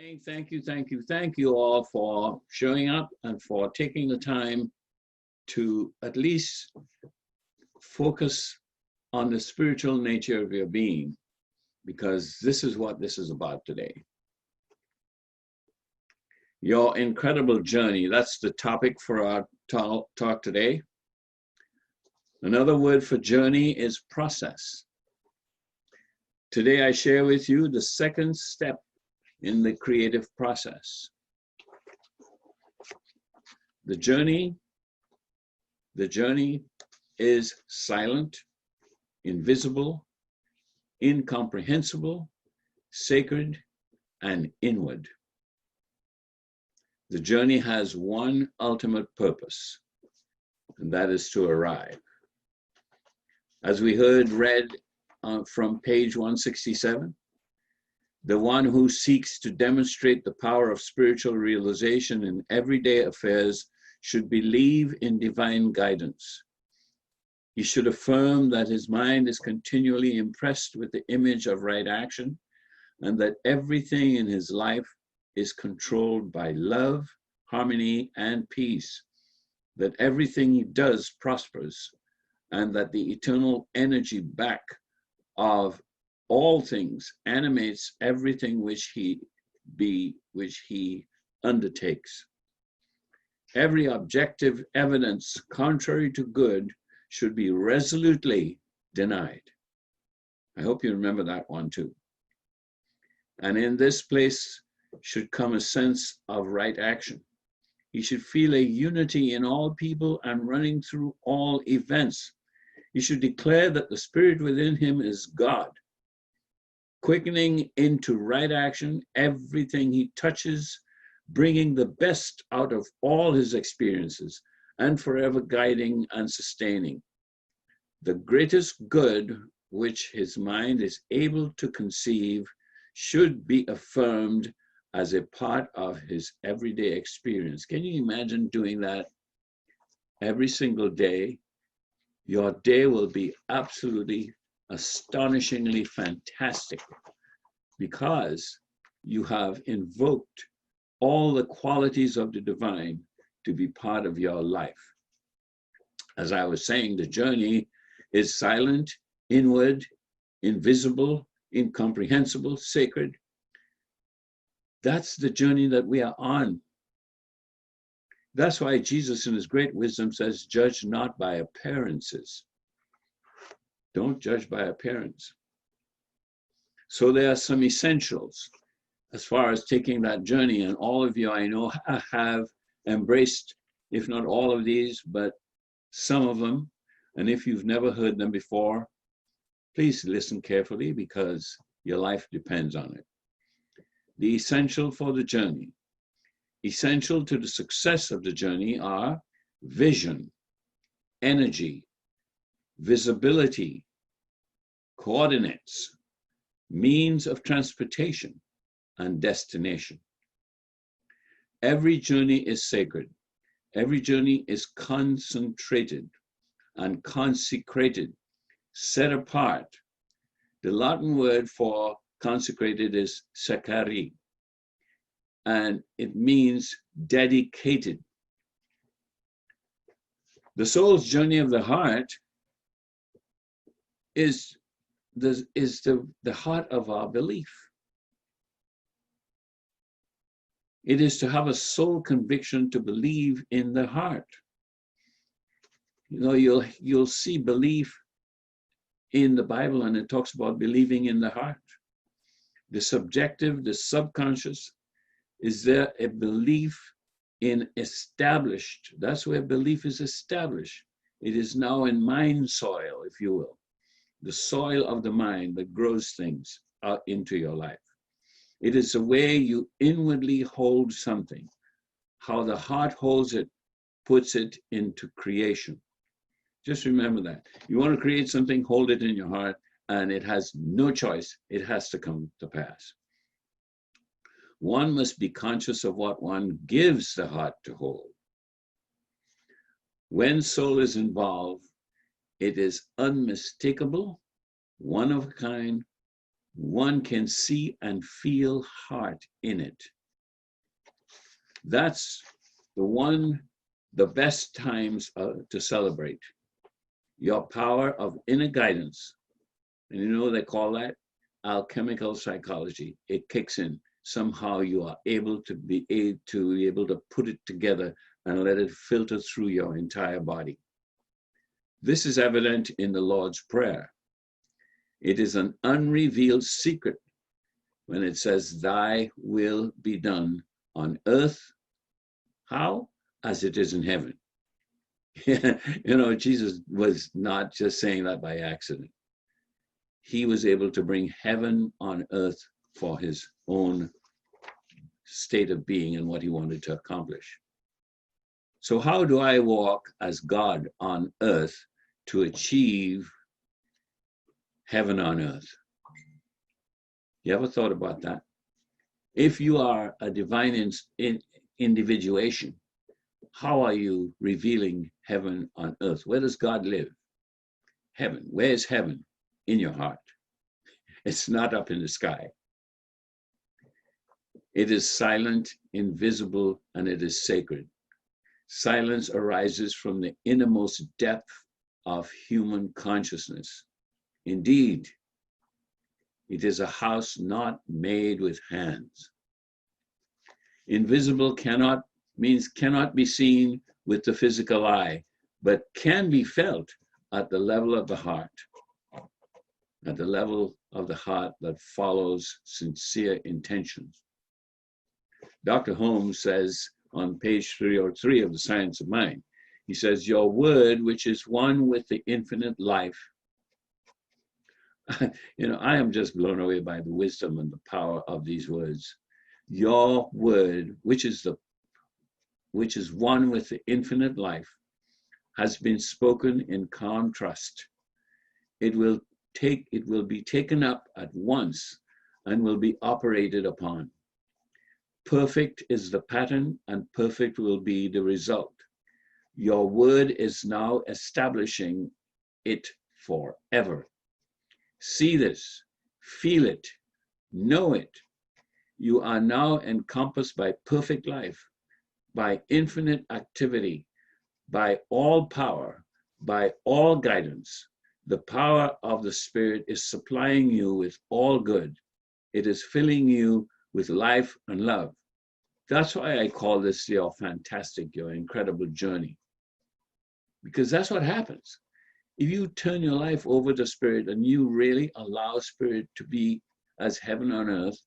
saying thank you all for showing up and for taking the time to at least focus on the spiritual nature of your being, because this is what this is about today. Your incredible journey, that's the topic for our talk today. Another word for journey is process. Today I share with you the second step in the creative process. The journey is silent, invisible, incomprehensible, sacred, and inward. The journey has one ultimate purpose, and that is to arrive. As we read from page 167, the one who seeks to demonstrate the power of spiritual realization in everyday affairs should believe in divine guidance. He should affirm that his mind is continually impressed with the image of right action, and that everything in his life is controlled by love, harmony, and peace, that everything he does prospers, and that the eternal energy back of all things animates everything which he undertakes. Every objective evidence contrary to good should be resolutely denied. I hope you remember that one too. And in this place should come a sense of right action. He should feel a unity in all people and running through all events. He should declare that the spirit within him is God, quickening into right action everything he touches, bringing the best out of all his experiences, and forever guiding and sustaining. The greatest good which his mind is able to conceive should be affirmed as a part of his everyday experience. Can you imagine doing that every single day? Your day will be absolutely astonishingly fantastic because you have invoked all the qualities of the divine to be part of your life. As I was saying, the journey is silent, inward, invisible, incomprehensible, sacred. That's the journey that we are on. That's why Jesus in his great wisdom says, judge not by appearances. Don't judge by appearance. So there are some essentials as far as taking that journey, and all of you I know have embraced, if not all of these, but some of them. And if you've never heard them before, please listen carefully because your life depends on it. The essential for the journey. Essential to the success of the journey are vision, energy, visibility, coordinates, means of transportation, and destination. Every journey is sacred. Every journey is concentrated and consecrated, set apart. The Latin word for consecrated is secari, and it means dedicated. The soul's journey of the heart is the heart of our belief. It is to have a soul conviction to believe in the heart. You know, you'll see belief in the Bible, and it talks about believing in the heart. The subjective, the subconscious, is there a belief in established? That's where belief is established. It is now in mind soil, if you will. The soil of the mind that grows things out into your life. It is the way you inwardly hold something. How the heart holds it, puts it into creation. Just remember that. You want to create something, hold it in your heart, and it has no choice. It has to come to pass. One must be conscious of what one gives the heart to hold. When soul is involved, it is unmistakable, one of a kind, one can see and feel heart in it. That's the best times to celebrate. Your power of inner guidance. And you know they call that alchemical psychology. It kicks in. Somehow you are able to be able to put it together and let it filter through your entire body. This is evident in the Lord's Prayer. It is an unrevealed secret when it says, "Thy will be done on earth." How? As it is in heaven. You know, Jesus was not just saying that by accident. He was able to bring heaven on earth for his own state of being and what he wanted to accomplish. So how do I walk as God on earth to achieve heaven on earth? You ever thought about that? If you are a divine individuation, how are you revealing heaven on earth? Where does God live? Heaven. Where is heaven? In your heart. It's not up in the sky. It is silent, invisible, and it is sacred. Silence arises from the innermost depth of human consciousness. Indeed, it is a house not made with hands. Invisible means cannot be seen with the physical eye, but can be felt at the level of the heart. At the level of the heart that follows sincere intentions. Dr. Holmes says on page 303 of The Science of Mind, he says, "Your word, which is one with the infinite life." You know, I am just blown away by the wisdom and the power of these words. Your word, which is one with the infinite life, has been spoken in calm trust. It will be taken up at once and will be operated upon. Perfect is the pattern and perfect will be the result. Your word is now establishing it forever. See this, feel it, know it. You are now encompassed by perfect life, by infinite activity, by all power, by all guidance. The power of the Spirit is supplying you with all good. It is filling you with life and love. That's why I call this your fantastic, your incredible journey. Because that's what happens. If you turn your life over to Spirit and you really allow Spirit to be as heaven on earth,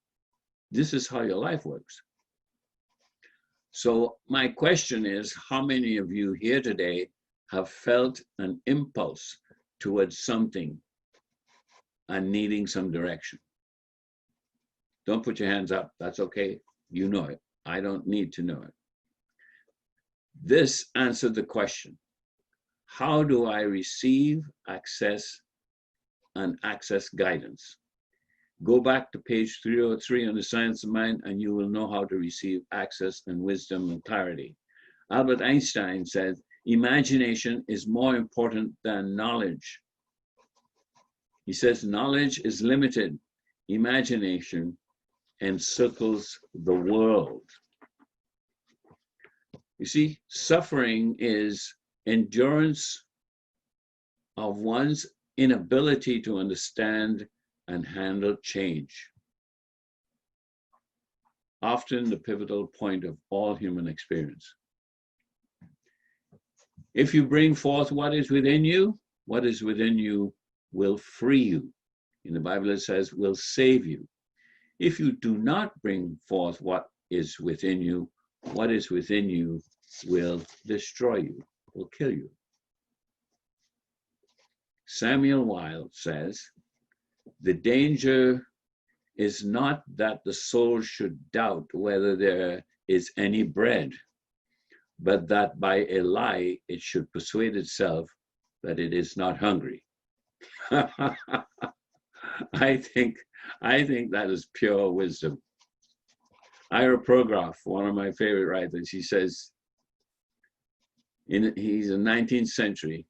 this is how your life works. So my question is, how many of you here today have felt an impulse towards something and needing some direction? Don't put your hands up. That's okay. You know it. I don't need to know it. This answered the question. How do I receive, access, and access guidance? Go back to page 303 on The Science of Mind and you will know how to receive access and wisdom and clarity. Albert Einstein said, imagination is more important than knowledge. He says, knowledge is limited. Imagination encircles the world. You see, suffering is endurance of one's inability to understand and handle change. Often the pivotal point of all human experience. If you bring forth what is within you will free you. In the Bible it says, will save you. If you do not bring forth what is within you will destroy you, will kill you. Samuel Wilde says, the danger is not that the soul should doubt whether there is any bread, but that by a lie it should persuade itself that it is not hungry. I think that is pure wisdom. Ira Progoff, one of my favorite writers, he says, he's in the 19th century,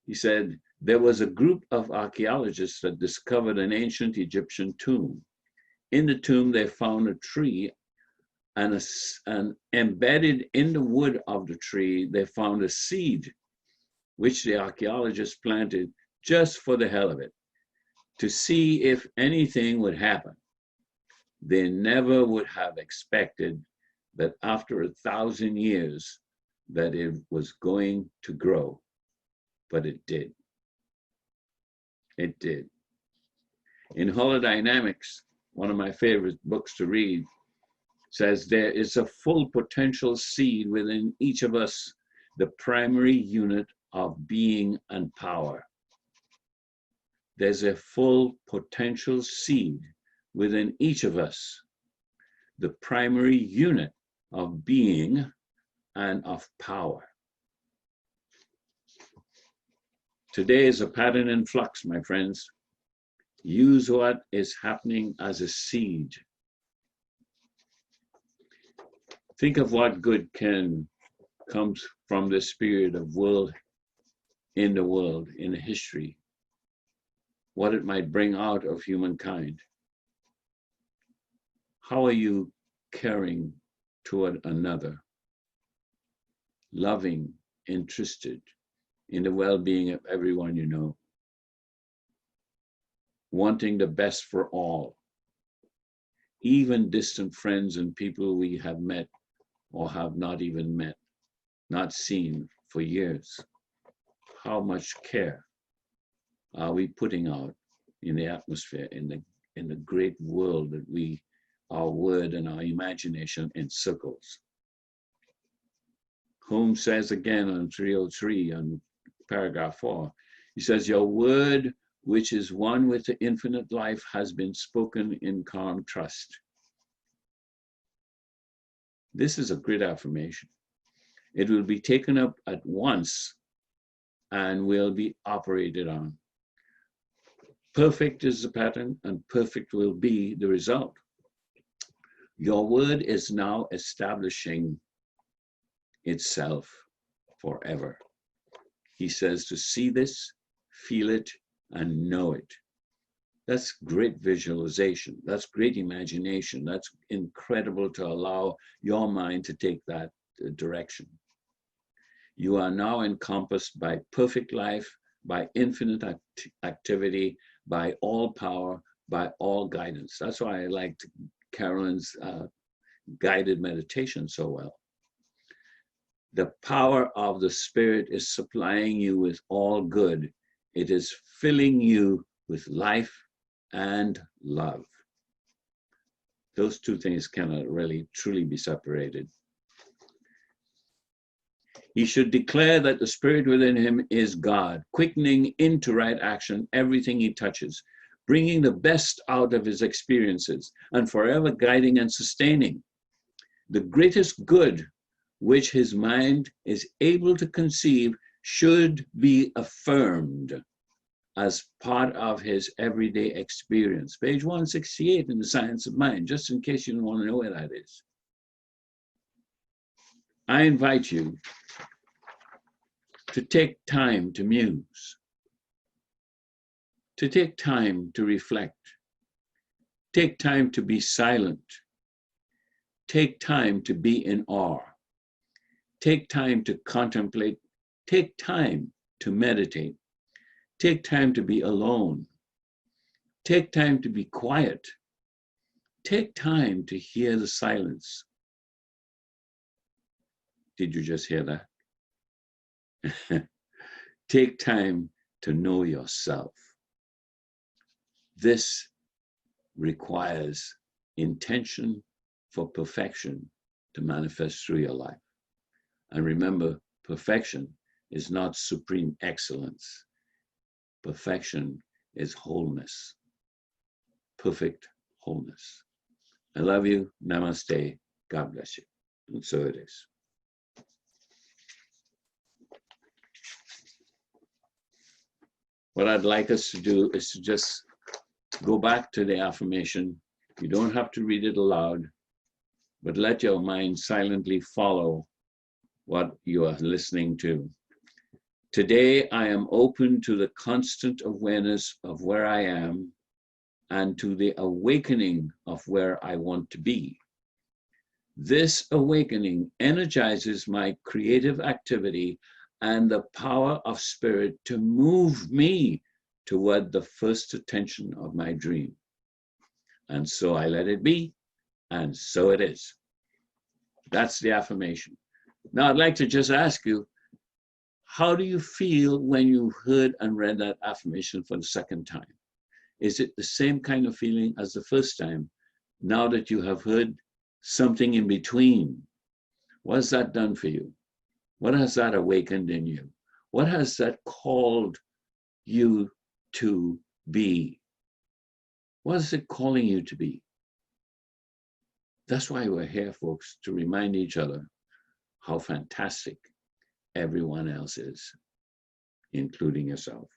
he said, There was a group of archaeologists that discovered an ancient Egyptian tomb. In the tomb, they found a tree, and embedded in the wood of the tree, they found a seed, which the archaeologists planted just for the hell of it, to see if anything would happen. They never would have expected that after 1,000 years that it was going to grow, but it did. It did. In holodynamics, one of my favorite books to read, says there is a full potential seed within each of us, the primary unit of being and power. There's a full potential seed within each of us, the primary unit of being and of power. Today is a pattern in flux, my friends. Use what is happening as a seed. Think of what good comes from this period of in history, what it might bring out of humankind. How are you caring toward another? Loving, interested in the well-being of everyone you know. Wanting the best for all. Even distant friends and people we have met or have not even met, not seen for years. How much care are we putting out in the atmosphere, in the great world that our word and our imagination encircles? Holmes says again on 303, on paragraph 4, he says, your word, which is one with the infinite life, has been spoken in calm trust. This is a great affirmation. It will be taken up at once and will be operated on. Perfect is the pattern, and perfect will be the result. Your word is now establishing itself forever. He says to see this, feel it, and know it. That's great visualization. That's great imagination. That's incredible to allow your mind to take that direction. You are now encompassed by perfect life, by infinite activity, by all power, by all guidance. That's why I liked Carolyn's guided meditation so well. The power of the Spirit is supplying you with all good. It is filling you with life and love. Those two things cannot really truly be separated. He should declare that the Spirit within him is God, quickening into right action everything he touches, bringing the best out of his experiences, and forever guiding and sustaining. The greatest good which his mind is able to conceive should be affirmed as part of his everyday experience. Page 168 in the Science of Mind, just in case you don't want to know where that is. I invite you to take time to muse, to take time to reflect, take time to be silent, take time to be in awe, take time to contemplate, take time to meditate, take time to be alone, take time to be quiet, take time to hear the silence. Did you just hear that? Take time to know yourself. This requires intention for perfection to manifest through your life. And remember, perfection is not supreme excellence. Perfection is wholeness. Perfect wholeness. I love you. Namaste. God bless you. And so it is. What I'd like us to do is to just go back to the affirmation. You don't have to read it aloud, but let your mind silently follow what you are listening to. Today, I am open to the constant awareness of where I am and to the awakening of where I want to be. This awakening energizes my creative activity and the power of spirit to move me toward the first attention of my dream. And so I let it be, and so it is. That's the affirmation. Now, I'd like to just ask you, how do you feel when you heard and read that affirmation for the second time? Is it the same kind of feeling as the first time, now that you have heard something in between? What has that done for you? What has that awakened in you? What has that called you to be? What is it calling you to be? That's why we're here, folks, to remind each other how fantastic everyone else is, including yourself.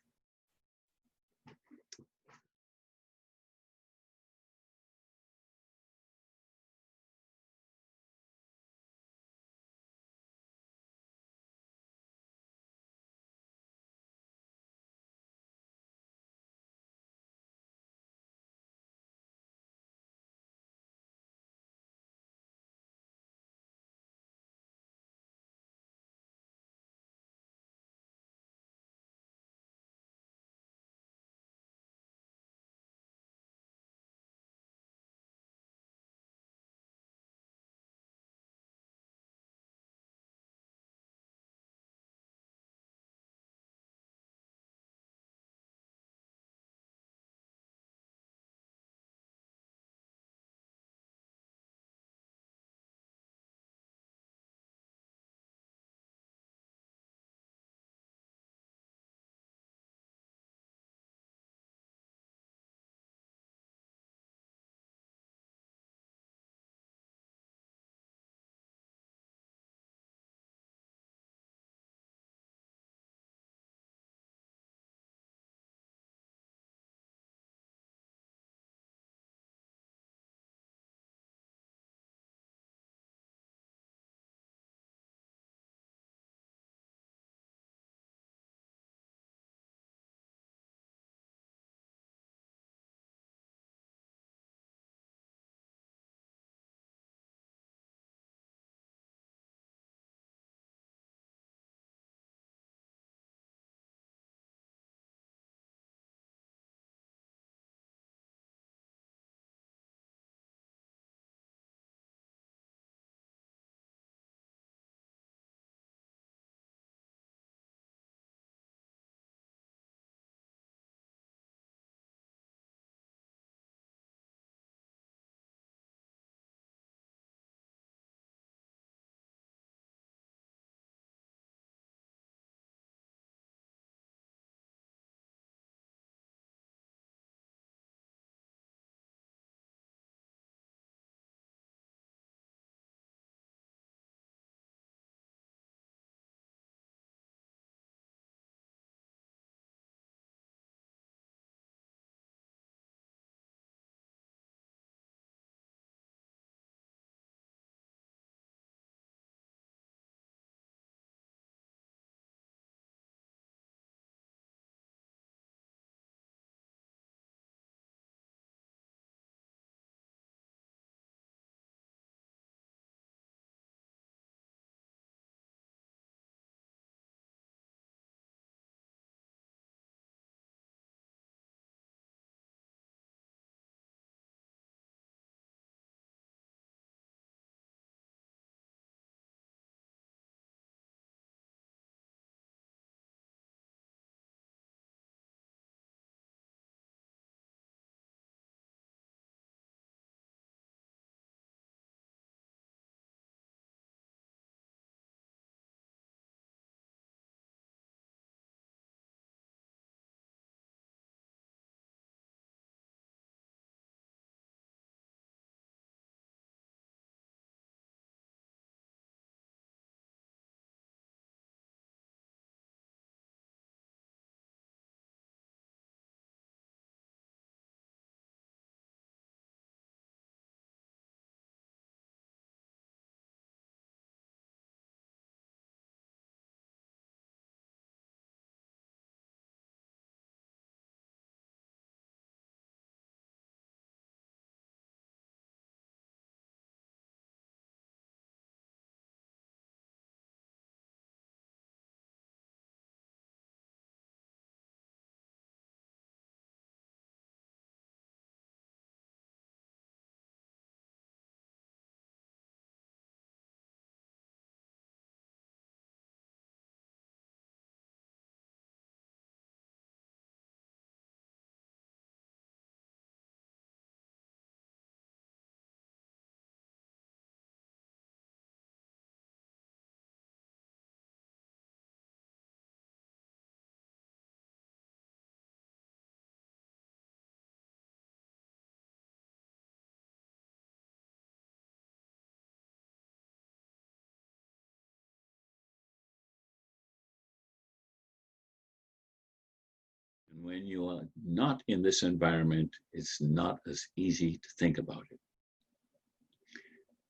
When you are not in this environment, it's not as easy to think about it.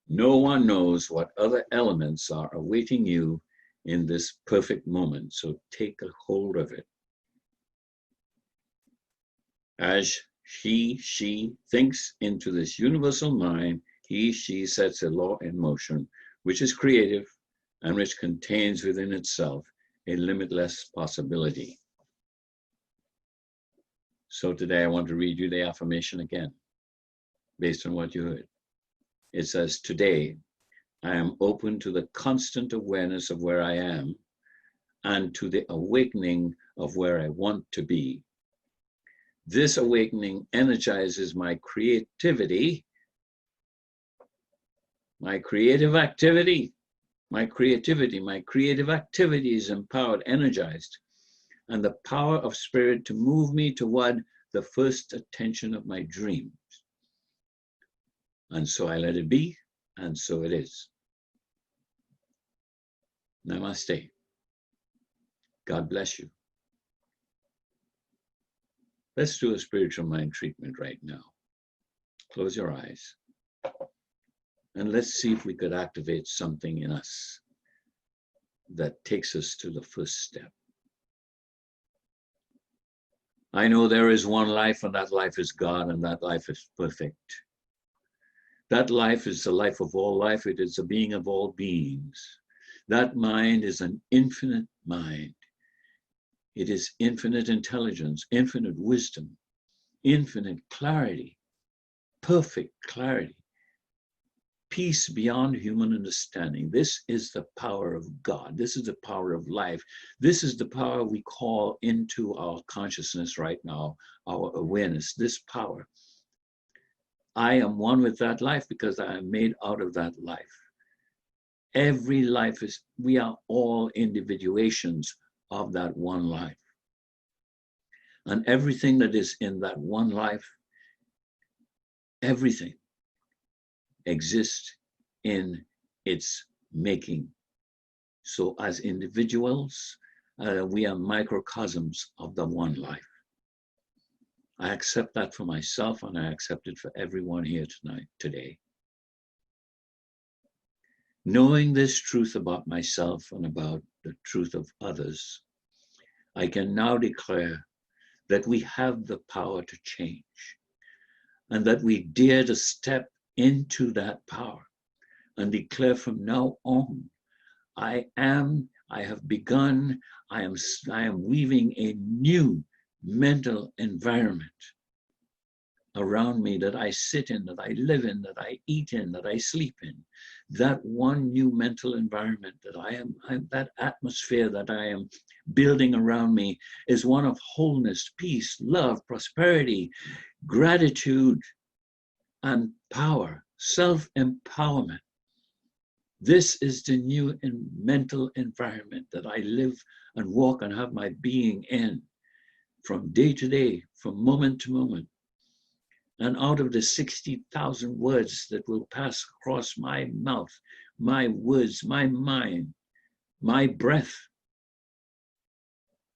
No one knows what other elements are awaiting you in this perfect moment, so take a hold of it. As she thinks into this universal mind, she sets a law in motion, which is creative and which contains within itself a limitless possibility. So today I want to read you the affirmation again, based on what you heard. It says, today I am open to the constant awareness of where I am and to the awakening of where I want to be. This awakening energizes my creativity, my creative activity is empowered, energized, and the power of spirit to move me toward the first attention of my dreams. And so I let it be, and so it is. Namaste. God bless you. Let's do a spiritual mind treatment right now. Close your eyes. And let's see if we could activate something in us that takes us to the first step. I know there is one life, and that life is God, and that life is perfect. That life is the life of all life. It is a being of all beings. That mind is an infinite mind. It is infinite intelligence, infinite wisdom, infinite clarity, perfect clarity, peace beyond human understanding. This is the power of God. This is the power of life. This is the power we call into our consciousness right now, our awareness, this power. I am one with that life because I am made out of that life. Every life is, we are all individuations of that one life. And everything that is in that one life, everything exists in its making. So as individuals, we are microcosms of the one life. I accept that for myself, and I accept it for everyone here today. Knowing this truth about myself and about the truth of others, I can now declare that we have the power to change, and that we dare to step into that power and declare from now on, I have begun, I am weaving a new mental environment around me that I sit in, that I live in, that I eat in, that I sleep in. That one new mental environment that that atmosphere that I am building around me is one of wholeness, peace, love, prosperity, gratitude, and power, self-empowerment. This is the new mental environment that I live and walk and have my being in from day to day, from moment to moment. And out of the 60,000 words that will pass across my mouth, my words, my mind, my breath,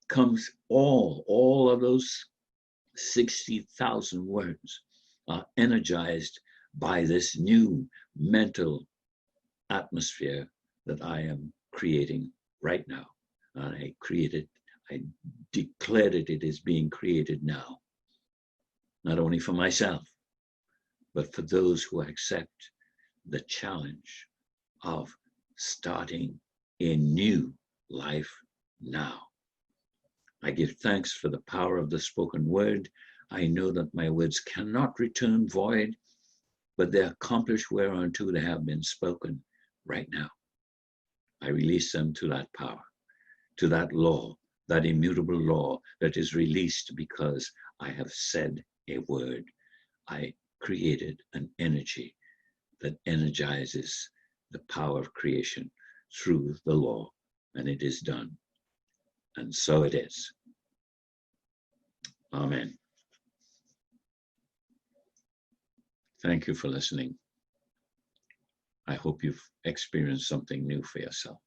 comes all of those 60,000 words are energized by this new mental atmosphere that I am creating right now. And I declared it is being created now. Not only for myself, but for those who accept the challenge of starting a new life now. I give thanks for the power of the spoken word. I know that my words cannot return void, but they accomplish whereunto they have been spoken right now. I release them to that power, to that law, that immutable law that is released because I have said a word. I created an energy that energizes the power of creation through the law, and it is done. And so it is. Amen. Thank you for listening. I hope you've experienced something new for yourself.